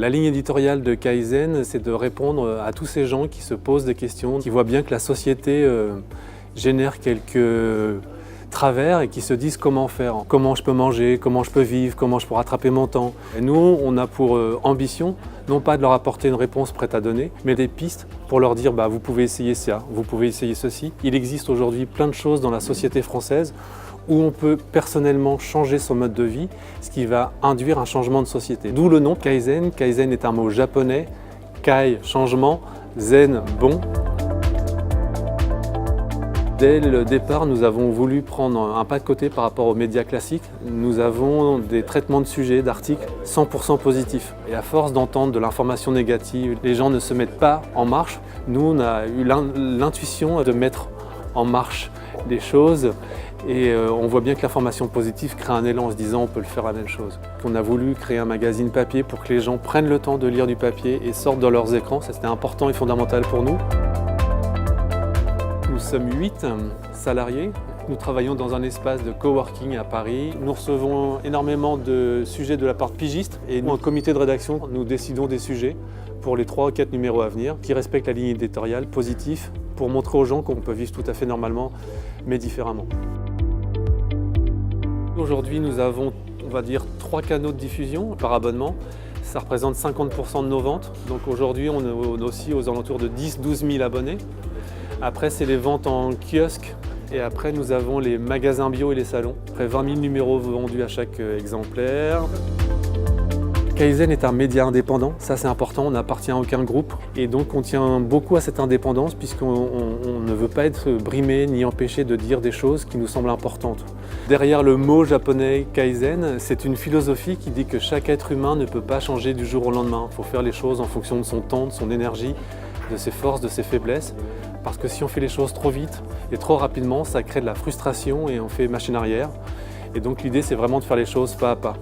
La ligne éditoriale de Kaizen, c'est de répondre à tous ces gens qui se posent des questions, qui voient bien que la société génère quelques travers et qui se disent comment faire, comment je peux manger, comment je peux vivre, comment je peux rattraper mon temps. Et nous, on a pour ambition, non pas de leur apporter une réponse prête à donner, mais des pistes pour leur dire vous pouvez essayer ça, vous pouvez essayer ceci. Il existe aujourd'hui plein de choses dans la société française où on peut personnellement changer son mode de vie, ce qui va induire un changement de société. D'où le nom Kaizen. Kaizen est un mot japonais, Kai, changement, Zen, bon. Dès le départ, nous avons voulu prendre un pas de côté par rapport aux médias classiques. Nous avons des traitements de sujets, d'articles 100% positifs. Et à force d'entendre de l'information négative, les gens ne se mettent pas en marche. Nous, on a eu l'intuition de mettre en marche les choses et on voit bien que l'information positive crée un élan en se disant on peut le faire la même chose. On a voulu créer un magazine papier pour que les gens prennent le temps de lire du papier et sortent de leurs écrans. Ça, c'était important et fondamental pour nous. Nous sommes 8 salariés. Nous travaillons dans un espace de coworking à Paris. Nous recevons énormément de sujets de la part de pigistes et nous, en comité de rédaction, nous décidons des sujets pour les 3 ou 4 numéros à venir qui respectent la ligne éditoriale positive pour montrer aux gens qu'on peut vivre tout à fait normalement mais différemment. Aujourd'hui, nous avons, on va dire, 3 canaux de diffusion par abonnement. Ça représente 50% de nos ventes. Donc aujourd'hui, on est aussi aux alentours de 10-12 000 abonnés. Après, c'est les ventes en kiosque et après, nous avons les magasins bio et les salons. Après 20 000 numéros vendus à chaque exemplaire. Kaizen est un média indépendant, ça c'est important, on n'appartient à aucun groupe et donc on tient beaucoup à cette indépendance puisqu'on ne veut pas être brimé ni empêché de dire des choses qui nous semblent importantes. Derrière le mot japonais Kaizen, c'est une philosophie qui dit que chaque être humain ne peut pas changer du jour au lendemain. Il faut faire les choses en fonction de son temps, de son énergie, de ses forces, de ses faiblesses. Parce que si on fait les choses trop vite et trop rapidement, ça crée de la frustration et on fait machine arrière. Et donc l'idée c'est vraiment de faire les choses pas à pas.